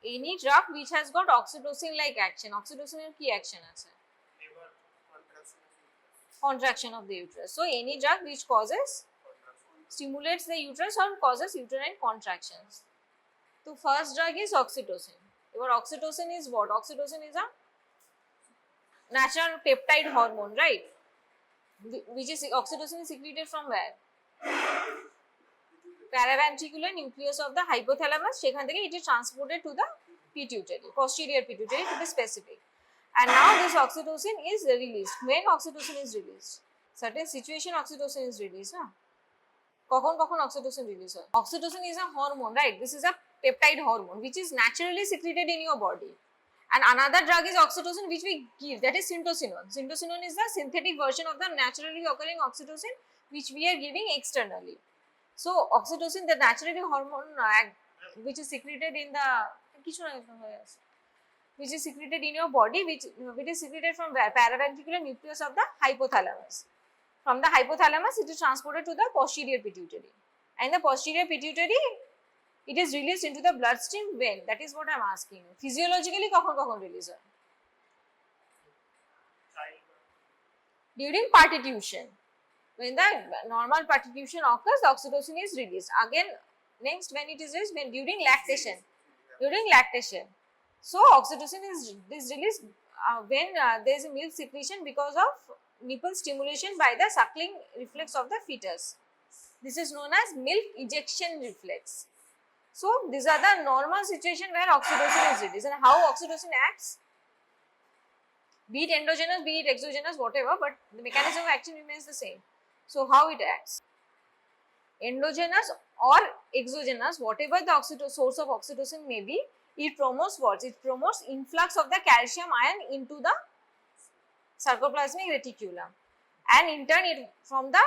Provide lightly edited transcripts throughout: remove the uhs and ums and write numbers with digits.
Any drug which has got oxytocin like action. Oxytocin এর কি action আছে? Contraction of the uterus. So any drug which causes, stimulates the uterus or causes uterine contractions. So first drug is oxytocin. Your oxytocin is what? Oxytocin is a natural peptide hormone, right? Which is oxytocin is secreted from where? Paraventricular nucleus of the hypothalamus. সেখান থেকে it is transported to the pituitary, posterior pituitary to be specific. And now this oxytocin is released. When oxytocin is released? Certain situation oxytocin is released, huh? কখন কখন oxytocin release হয়? Oxytocin is a hormone, right? This is a peptide hormone which is naturally secreted in your body. And another drug is oxytocin which we give, that is syntocinon. Syntocinon is the synthetic version of the naturally occurring oxytocin which we are giving externally. So oxytocin, the naturally hormone which is secreted in the which is secreted in your body, which it is secreted from where? Paraventricular nucleus of the hypothalamus. From the hypothalamus, it is transported to the posterior pituitary. And the posterior pituitary, it is released into the bloodstream when? That is what I am asking. Physiologically, কখন কখন release হয়? During partitution. When the normal partitution occurs, the oxytocin is released. Again, next when it is released, when during lactation. During lactation. So oxytocin is released when there is a milk secretion because of nipple stimulation by the suckling reflex of the fetus. This is known as milk ejection reflex. So these are the normal situation where oxytocin is released. And how oxytocin acts? Be it endogenous, be it exogenous, whatever, but the mechanism of action remains the same. So how it acts? Endogenous or exogenous, whatever the source of oxytocin may be, it promotes what? It promotes influx of the calcium ion into the sarcoplasmic reticulum, and in turn it from the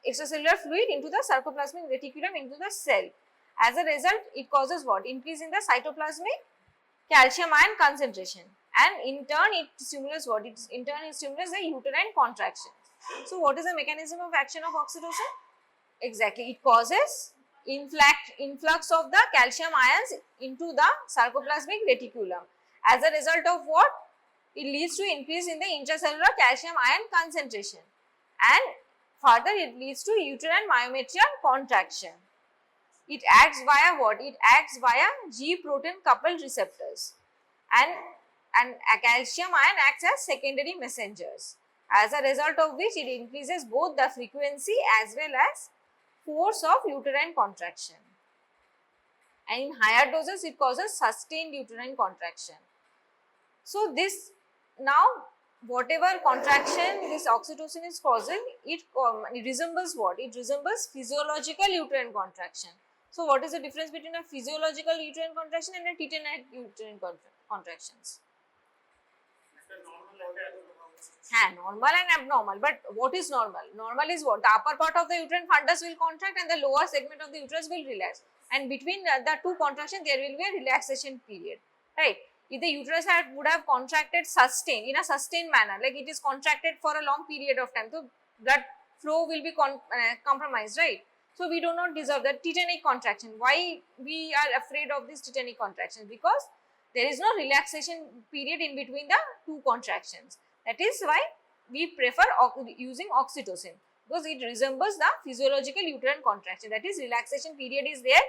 extracellular fluid into the sarcoplasmic reticulum into the cell. As a result, it causes what? Increase in the cytoplasmic calcium ion concentration, and in turn it stimulates what? In turn it stimulates the uterine contraction. So what is the mechanism of action of oxytocin? Exactly, it causes influx of the calcium ions into the sarcoplasmic reticulum. As a result of what? It leads to increase in the intracellular calcium ion concentration, and further it leads to uterine myometrial contraction. It acts via what? It acts via G protein coupled receptors, and a calcium ion acts as secondary messengers, as a result of which it increases both the frequency as well as force of uterine contraction, and in higher doses it causes sustained uterine contraction. So this, now whatever contraction this oxytocin is causing, it resembles what? It resembles physiological uterine contraction. So what is the difference between a physiological uterine contraction and a tetanic uterine contractions? Normal and abnormal. But what is normal? Normal is what? The upper part of the uterine fundus will contract and the lower segment of the uterus will relax. And between the two contractions, there will be a relaxation period, right? If the uterus would have contracted sustained, in a sustained manner, like it is contracted for a long period of time, so blood flow will be compromised, right? So we do not deserve that tetanic contraction. Why we are afraid of this tetanic contraction? Because there is no relaxation period in between the two contractions. That is why we prefer using oxytocin, because it resembles the physiological uterine contraction. That is, relaxation period is there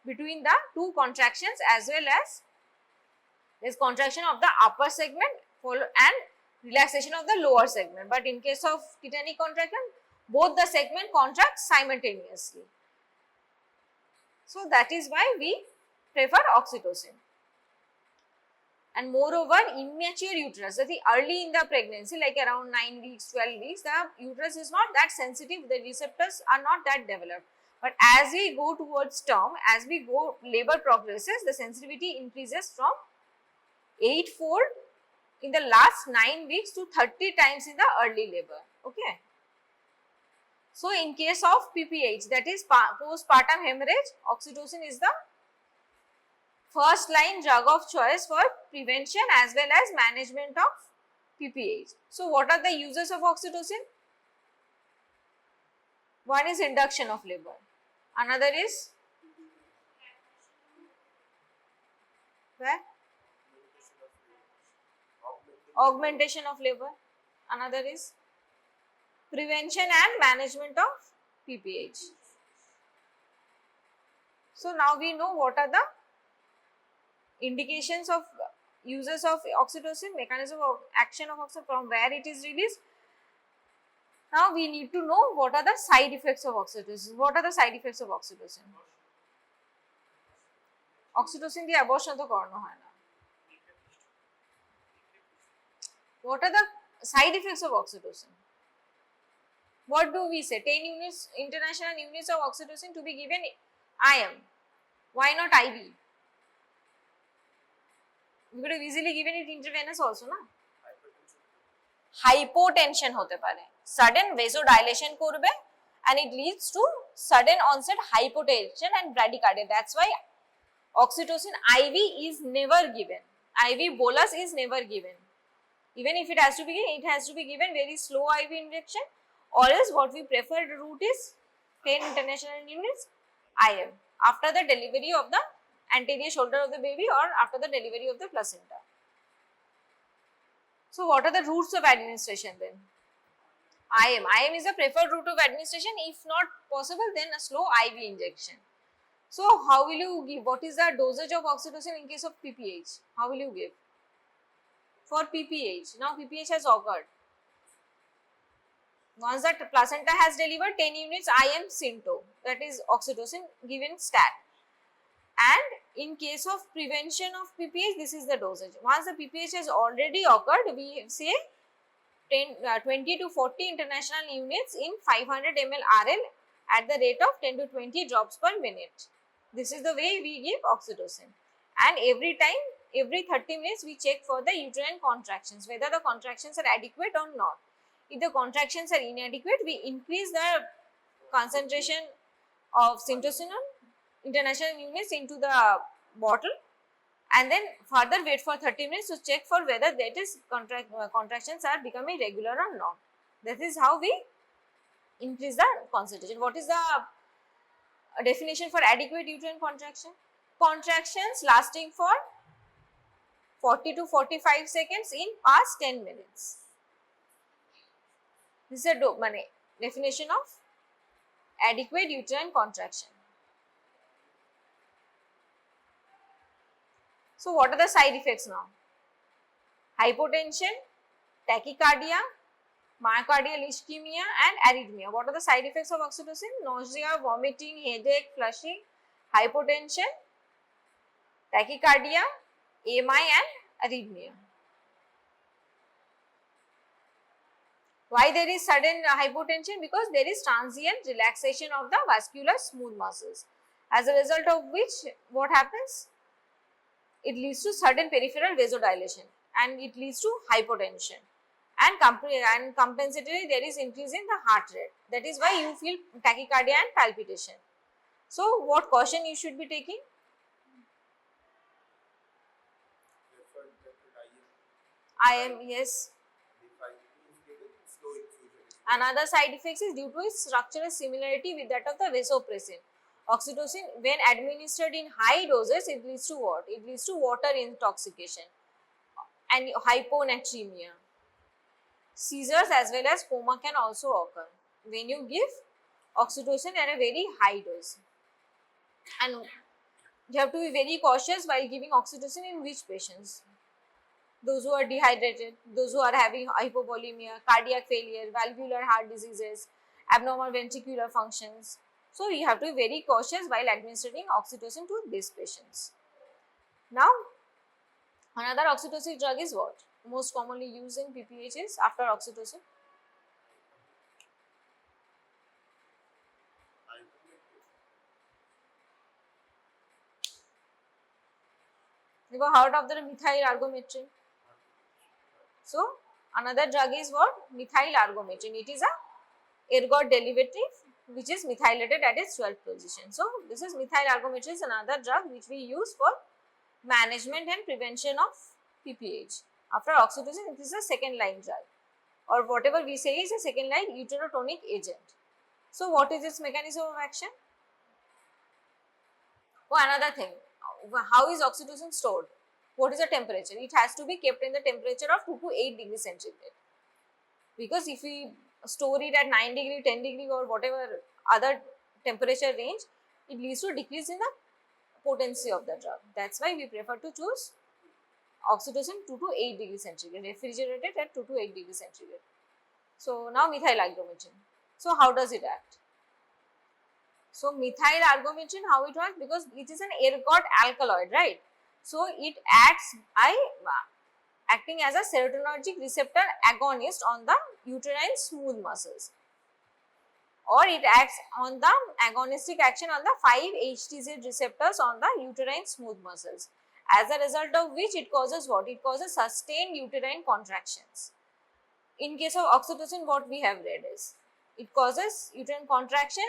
between the two contractions, as well as there is contraction of the upper segment and relaxation of the lower segment. But in case of tetanic contraction, both the segment contract simultaneously. So that is why we prefer oxytocin. And moreover, immature uterus, that is early in the pregnancy, like around 9 weeks, 12 weeks, the uterus is not that sensitive, the receptors are not that developed. But as we go towards term, as we go, labor progresses, the sensitivity increases from 8-fold in the last 9 weeks to 30 times in the early labor. Okay. So in case of PPH, that is postpartum hemorrhage, oxytocin is the first line drug of choice for prevention as well as management of PPH. So what are the uses of oxytocin? One is induction of labor, another is Where? Augmentation of labor. Another is prevention and management of PPH. So now we know what are the indications of uses of oxytocin, mechanism of action of oxytocin, from where it is released. Now we need to know what are the side effects of oxytocin. What are the side effects of oxytocin? Oxytocin দিয়ে abortion তো করানো হয় না. What are the side effects of oxytocin? What do we say? 10 units, international units of oxytocin to be given IM. Why not IV? We could have easily given it intravenous also, na? Hypotension hote pare. Sudden vasodilation korbe and it leads to sudden onset hypotension and bradycardia. That's why oxytocin IV is never given. IV bolus is never given. Even if it has to be given, it has to be given very slow IV injection, or else what we preferred route is 10 international units IM after the delivery of the anterior shoulder of the baby or after the delivery of the placenta. So what are the routes of administration then? IM. IM is the preferred route of administration. If not possible, then a slow IV injection. So how will you give? What is the dosage of oxytocin in case of PPH? How will you give? For PPH. Now PPH has occurred. Once that placenta has delivered 10 units IM Synto, that is oxytocin given stat. And in case of prevention of PPH, this is the dosage. Once the PPH has already occurred, we say 20 to 40 international units in 500 ml RL at the rate of 10 to 20 drops per minute. This is the way we give oxytocin. And every time, every 30 minutes, we check for the uterine contractions, whether the contractions are adequate or not. If the contractions are inadequate, we increase the concentration of syntocinon international units into the bottle and then further wait for 30 minutes to check for whether that is contractions are becoming regular or not. That is how we increase the concentration. What is the definition for adequate uterine contraction? Contractions lasting for 40 to 45 seconds in past 10 minutes. This is a definition of adequate uterine contraction. So what are the side effects now? Hypotension, tachycardia, myocardial ischemia and arrhythmia. What are the side effects of oxytocin? Nausea, vomiting, headache, flushing, hypotension, tachycardia, AMI and arrhythmia. Why there is sudden hypotension? Because there is transient relaxation of the vascular smooth muscles, as a result of which what happens? It leads to sudden peripheral vasodilation and it leads to hypotension, and compensatory there is increase in the heart rate. That is why you feel tachycardia and palpitation. So what caution you should be taking? IM, yes. Another side effect is due to its structural similarity with that of the vasopressin. Oxytocin, when administered in high doses, it leads to what? It leads to water intoxication and hyponatremia. Seizures as well as coma can also occur when you give oxytocin at a very high dose. And you have to be very cautious while giving oxytocin in which patients? Those who are dehydrated, those who are having hypovolemia, cardiac failure, valvular heart diseases, abnormal ventricular functions. So you have to be very cautious while administering oxytocin to these patients. Now, another oxytocin drug is what? Most commonly used in PPH is after oxytocin. You have heard of the methyl argometrin. So another drug is what? Methyl argometrin. It is a ergot derivative which is methylated at its 12th position. So this is methyl argometrin is another drug which we use for management and prevention of PPH. After oxytocin, it is a second line drug, or whatever we say is a second line uterotonic agent. So what is its mechanism of action? Oh, another thing, how is oxytocin stored? What is the temperature? It has to be kept in the temperature of 2 to 8 degrees centigrade. Because if we store it at 9 degree, 10 degree or whatever other temperature range, it leads to decrease in the potency of the drug. That's why we prefer to choose oxytocin 2 to 8 degrees centigrade, refrigerated at 2 to 8 degrees centigrade. So now methyl argometrin. So how does it act? So methyl argometrin, how it works? Because it is an ergot alkaloid, right? So it acts by acting as a serotonergic receptor agonist on the uterine smooth muscles, or it acts on the agonistic action on the 5-HTZ receptors on the uterine smooth muscles, as a result of which it causes what? It causes sustained uterine contractions. In case of oxytocin, what we have read is, it causes uterine contraction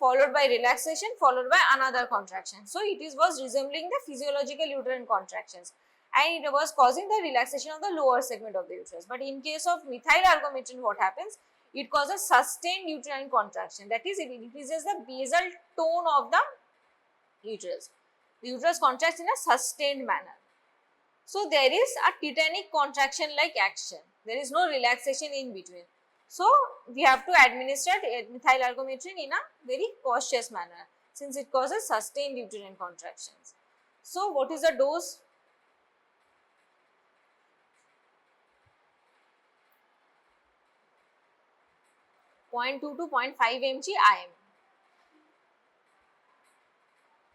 followed by relaxation followed by another contraction. So it was resembling the physiological uterine contractions, and it was causing the relaxation of the lower segment of the uterus. But in case of methyl argometrin, what happens? It causes sustained uterine contraction. That is, it increases the basal tone of the uterus. The uterus contracts in a sustained manner. So there is a tetanic contraction like action. There is no relaxation in between. So we have to administer methyl argometrin in a very cautious manner, since it causes sustained uterine contractions. So what is the dose? .2 to 0.5 mg IM.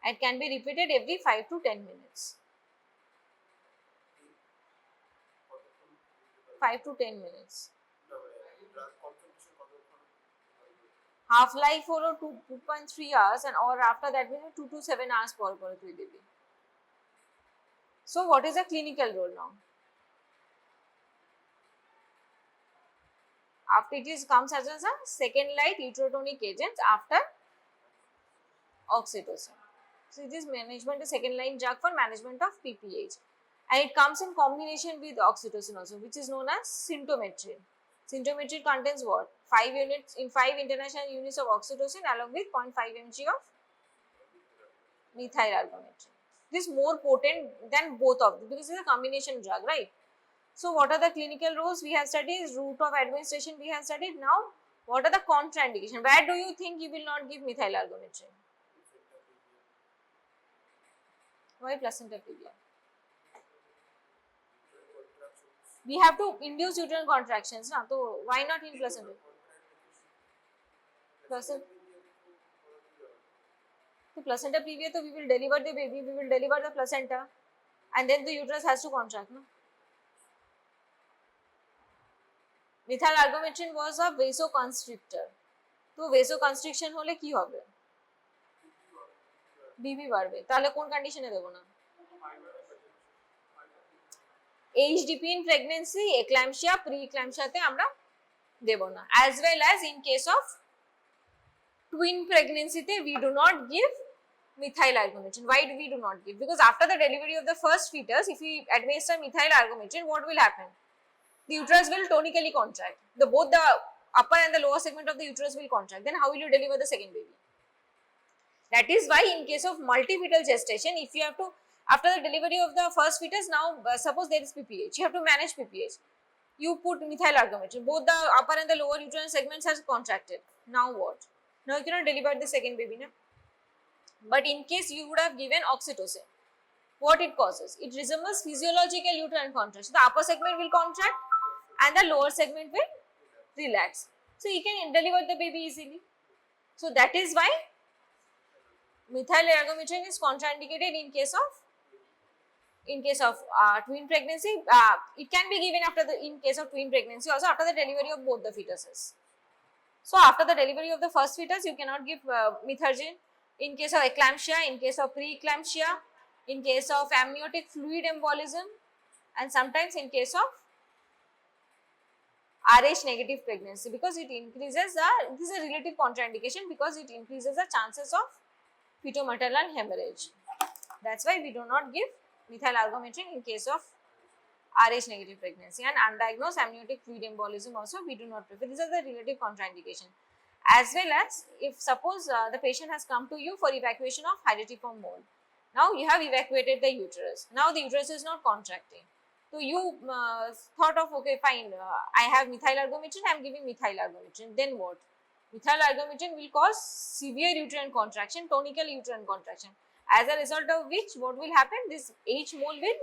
It can be repeated every 5 to 10 minutes. 5 to 10 minutes. Half-life হলো 2.3 hours, and or after that means 2 to 7 hours পর পর তুই দিবি. So what is the clinical role now? After it comes as a second line uterotonic agent after oxytocin. So it is management, the second line drug for management of PPH, and it comes in combination with oxytocin also, which is known as symptometrin. Symptometrin contains what? 5 units in 5 international units of oxytocin along with 0.5 mg of methyl argometrin. This is more potent than both of them because it is a combination drug, right? So what are the clinical roles we have studied? Route of administration we have studied. Now what are the contraindications? Where do you think you will not give methyl argometrin? Why placenta previa? We have to induce uterine contractions, na? So why not in placenta? So placenta previa, so we will deliver the baby, we will deliver the placenta, and then the uterus has to contract, no? Methyl argometrin was a vasoconstrictor. তো vasoconstriction হলে কি হবে? বিবি বাড়বে। তাহলে কোন কন্ডিশনে দেব না? HDP in pregnancy, eclampsia, pre-eclampsia তে আমরা দেব না। As well as in case of twin pregnancy তে we do not give methyl argometrin. Why do we do not give? Because after the delivery of the first fetus, if we administer methyl argometrin, what will happen? The uterus will tonically contract. Both the upper and the lower segment of the uterus will contract. Then how will you deliver the second baby? That is why in case of multifetal gestation, if you have to, after the delivery of the first fetus, now suppose there is PPH, you have to manage PPH. You put methyl argometrin. Both the upper and the lower uterine segments are contracted. Now what? Now you cannot deliver the second baby, na? But in case you would have given oxytocin, what it causes? It resembles physiological uterine contraction. The upper segment will contract and the lower segment will relax. So you can deliver the baby easily. So that is why methyl argometrin is contraindicated in case of twin pregnancy. It can be given in case of twin pregnancy also after the delivery of both the fetuses. So after the delivery of the first fetus, you cannot give methargine. In case of eclampsia, in case of pre-eclampsia, in case of amniotic fluid embolism, and sometimes in case of Rh negative pregnancy, because it increases this is a relative contraindication because it increases the chances of fetal-maternal hemorrhage. That's why we do not give methyl argometrin in case of Rh negative pregnancy, and undiagnosed amniotic fluid embolism also we do not prefer. These are the relative contraindication. As well as if suppose the patient has come to you for evacuation of hydatidform mole, Now you have evacuated the uterus. Now the uterus is not contracting. So you thought of, okay, fine, I have methyl argometrin, I am giving methyl argometrin. Then what? Methyl argometrin will cause severe uterine contraction, tonical uterine contraction. As a result of which, what will happen? This H mole will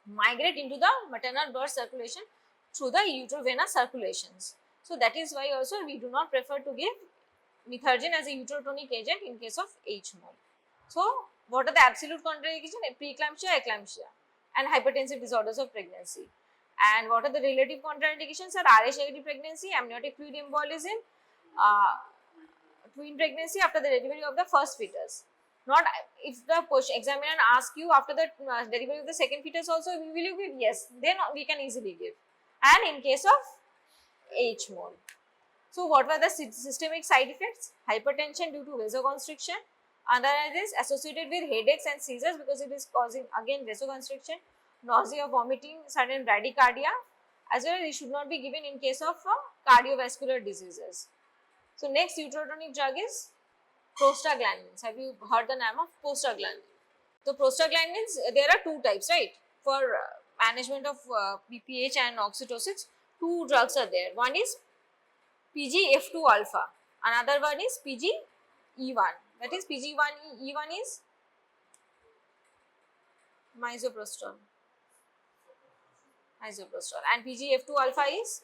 migrate into the maternal blood circulation through the uterovenous circulations. So that is why also we do not prefer to give methergine as a uterotonic agent in case of H mole. So what are the absolute contraindications? Preeclampsia, eclampsia and hypertensive disorders of pregnancy. And what are the relative contraindications? Are Rh negative pregnancy, amniotic fluid embolism, twin pregnancy after the delivery of the first fetus. Not if the examiner asks you after the delivery of the second fetus also, will you give? Yes, then we can easily give. And in case of H mole. So what were the systemic side effects? Hypertension due to vasoconstriction. Another is associated with headaches and seizures because it is causing again vasoconstriction, nausea, vomiting, sudden bradycardia, as well as it should not be given in case of cardiovascular diseases. So next uterotonic drug is prostaglandins. Have you heard the name of prostaglandin? So prostaglandins, there are two types, right? For management of PPH and oxytocin, two drugs are there. One is PGF2 alpha, another one is PGE1. That is PGE1 is misoprostol, and PGF2 alpha is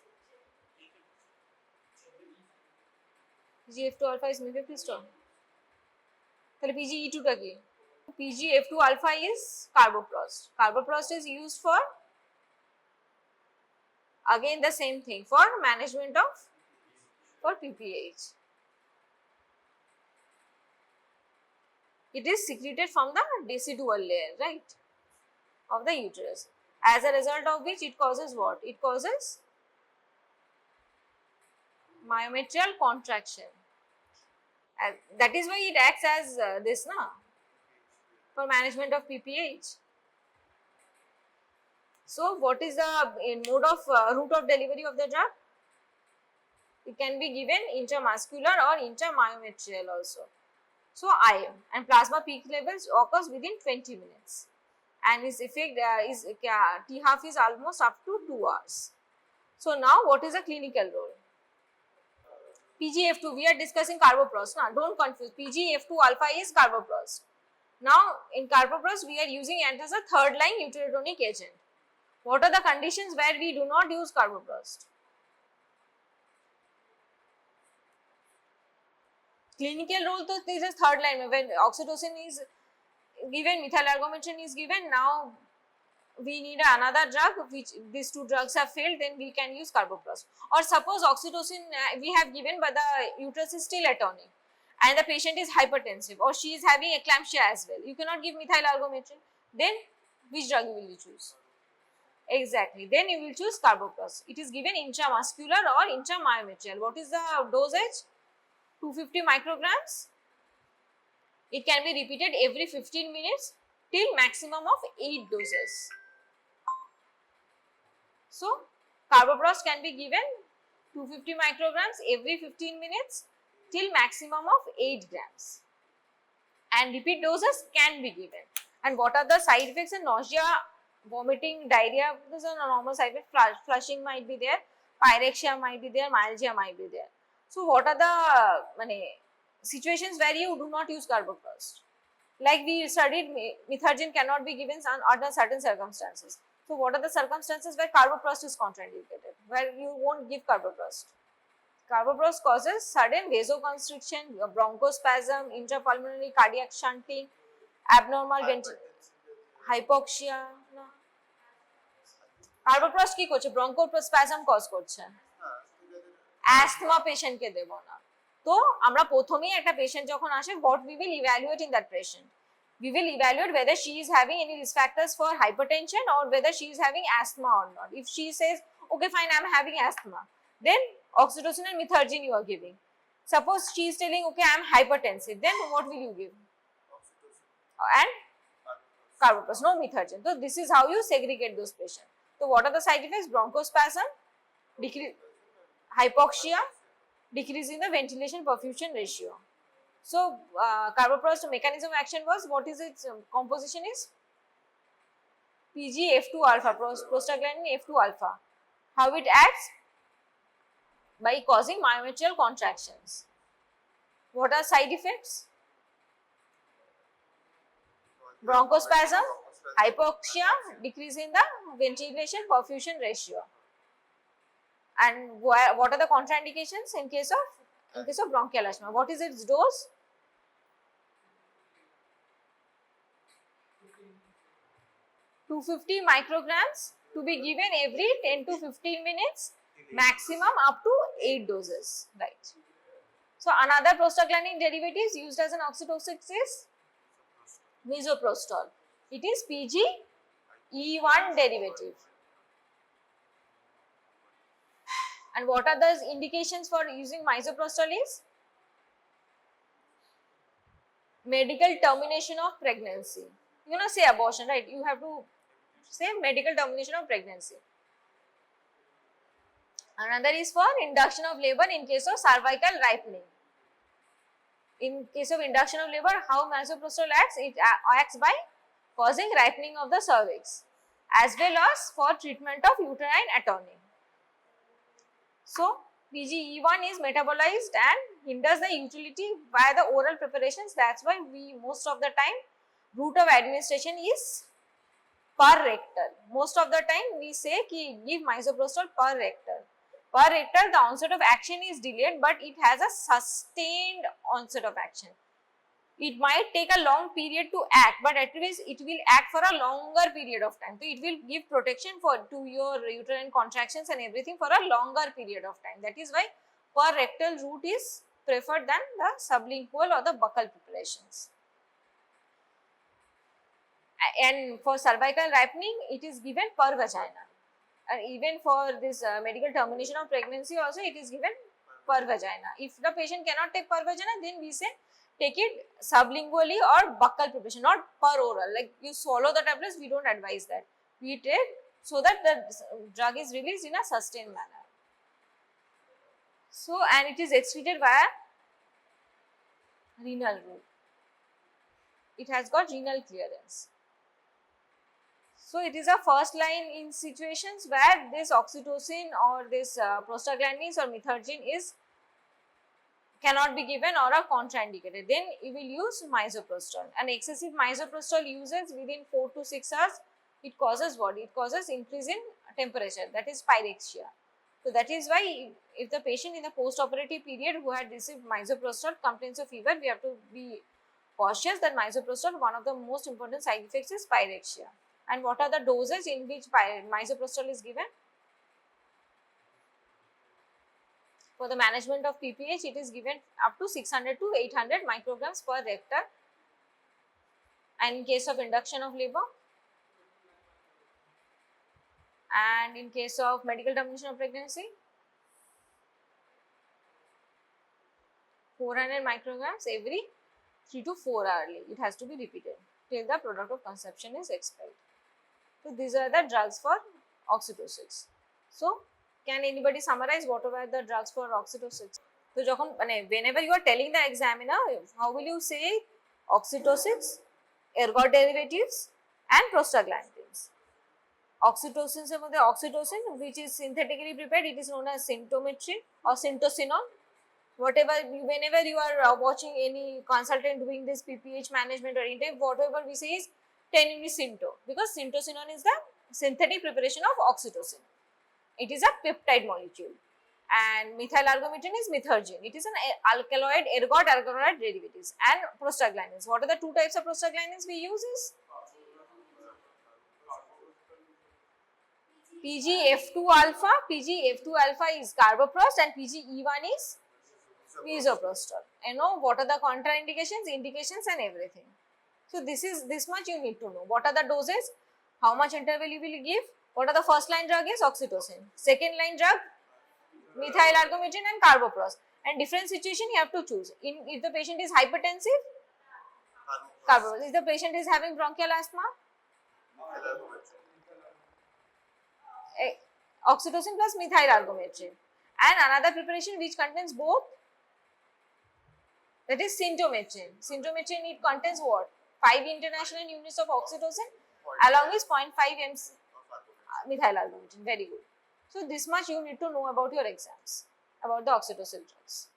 mifepristone. তাহলে PGE2 টা কি? PGF2 alpha is carboprost. Carboprost is used for again the same thing for management of PPH. It is secreted from the decidual layer, right, of the uterus. As a result of which it causes what? It causes myometrial contraction. That is why it acts as this for management of PPH. So what is the mode of route of delivery of the drug? It can be given intramuscular or intramyometrial also. So IM, and plasma peak levels occurs within 20 minutes and its effect T-half is almost up to 2 hours. So now what is the clinical role? PGF2, we are discussing carboprost. Now don't confuse, PGF2 alpha is carboprost. Now in carboprost we are using it as a third line uterotonic agent. What are the conditions where we do not use carboprost? Clinical role, so this is third line. When oxytocin is given, methyl argometrin is given, now we need another drug, which these two drugs have failed, then we can use carboprost. Or suppose oxytocin we have given but the uterus is still atonic and the patient is hypertensive or she is having eclampsia as well. You cannot give methyl argometrin. Then which drug will you choose? Exactly. Then you will choose carboprost. It is given intramuscular or intramyometrial. What is the dosage? 250 micrograms. It can be repeated every 15 minutes till maximum of 8 doses. So carboprost can be given 250 micrograms every 15 minutes till maximum of 8 grams. And repeat doses can be given. And what are the side effects? And nausea, vomiting, diarrhea, those are normal side effects. Flushing might be there, pyrexia might be there, myalgia might be there. So what are the situations where you do not use carboprost? Like we studied, methergine cannot be given under certain circumstances. So what are the circumstances where carboprost is contraindicated, where you won't give carboprost? Carboprost causes sudden vasoconstriction, bronchospasm, intrapulmonary cardiac shunting, abnormal hypoxia. Carboprost কি করছে? ব্রঙ্কোস্প্যাজম cause করছে, asthma পেশেন্টকে দেব না। তো আমরা প্রথমেই একটা patient যখন আসে, what we will evaluate in that patient, we will evaluate whether she is having any risk factors for hypertension or whether she is having asthma or not. If she says, okay fine, I am having asthma, then oxytocin and methergine you are giving. Suppose she is telling, okay, I am hypertensive, then what will you give? And carboprost, no methergine. So this is how you segregate those patients. So what are the side effects? Bronchospasm, hypoxia, decrease in the ventilation perfusion ratio. So carboprost mechanism of action was, what is its composition is PGF2 alpha, prostaglandin F2 alpha. How it acts? By causing myometrial contractions. What are side effects? Bronchospasm, hypoxia, decrease in the ventilation perfusion ratio. And what are the contraindications in case of bronchial asthma? What is its dose? 250 micrograms to be given every 10 to 15 minutes, maximum up to 8 doses, right? So another prostaglandin derivatives used as an oxytocin is misoprostol. It is PGE1 derivative. And what are the indications for using misoprostol is medical termination of pregnancy. You know, say abortion, right? You have to say medical termination of pregnancy. Another is for induction of labor in case of cervical ripening. In case of induction of labor, how misoprostol acts? It acts by causing ripening of the cervix, as well as for treatment of uterine atony. So, PGE1 is metabolized and hinders the utility via the oral preparations. That's why we most of the time route of administration is per rectal. Most of the time we say ki give misoprostol per rectal. Per rectal, the onset of action is delayed, but it has a sustained onset of action. It might take a long period to act, but at least it will act for a longer period of time. So, it will give protection to your uterine contractions and everything for a longer period of time. That is why per rectal route is preferred than the sublingual or the buccal preparations. And for cervical ripening, it is given per vagina. And even for this medical termination of pregnancy also, it is given per vagina. If the patient cannot take per vagina, then we say take it sublingually or buccal preparation, not per oral. Like you swallow the tablets, we don't advise that. We take so that the drug is released in a sustained manner. So, and it is excreted via renal route. It has got renal clearance. So, it is a first line in situations where this oxytocin or this prostaglandins or methergine cannot be given or are contraindicated. Then you will use misoprostol. And excessive misoprostol uses within 4 to 6 hours, it causes what? It causes increase in temperature, that is pyrexia. So, that is why if the patient in the post-operative period who had received misoprostol complains of fever, we have to be cautious that misoprostol, one of the most important side effects is pyrexia. And what are the doses in which misoprostol is given? For the management of PPH, it is given up to 600 to 800 micrograms per rectal. And in case of induction of labor, and in case of medical termination of pregnancy, 400 micrograms every 3 to 4 hourly. It has to be repeated till the product of conception is expelled. So, these are the drugs for oxytocin. So, can anybody summarize what were the drugs for oxytocin? So, whenever you are telling the examiner, how will you say oxytocin, ergot derivatives and prostaglandins? Oxytocin, oxytocin which is synthetically prepared, it is known as symptometrin or syntocinon. Whenever you are watching any consultant doing this PPH management or intake, whatever we say is 10 unit synto, because syntocinon is the synthetic preparation of oxytocin. It is a peptide molecule, and methyl argometrin is methergine. It is an alkaloid, ergot alkaloid derivatives, and prostaglandins. What are the two types of prostaglandins we use is PGF2 alpha. PGF2 alpha is carboprost and PGE1 is misoprostol. You know what are the contraindications, indications and everything. So, this much you need to know. What are the doses, how much interval you will give, what are the first line drug is oxytocin, second line drug methyl argometrin and carboprost, and different situation you have to choose. If the patient is hypertensive, carboprost. If the patient is having bronchial asthma, oxytocin plus methyl argometrin. And another preparation which contains both That is syntopatrin. Syntopatrin, it contains what? 5 international units of oxytocin along with 0.5 mc methyl albumin. Very good. So this much you need to know about your exams, about the oxytocin drugs.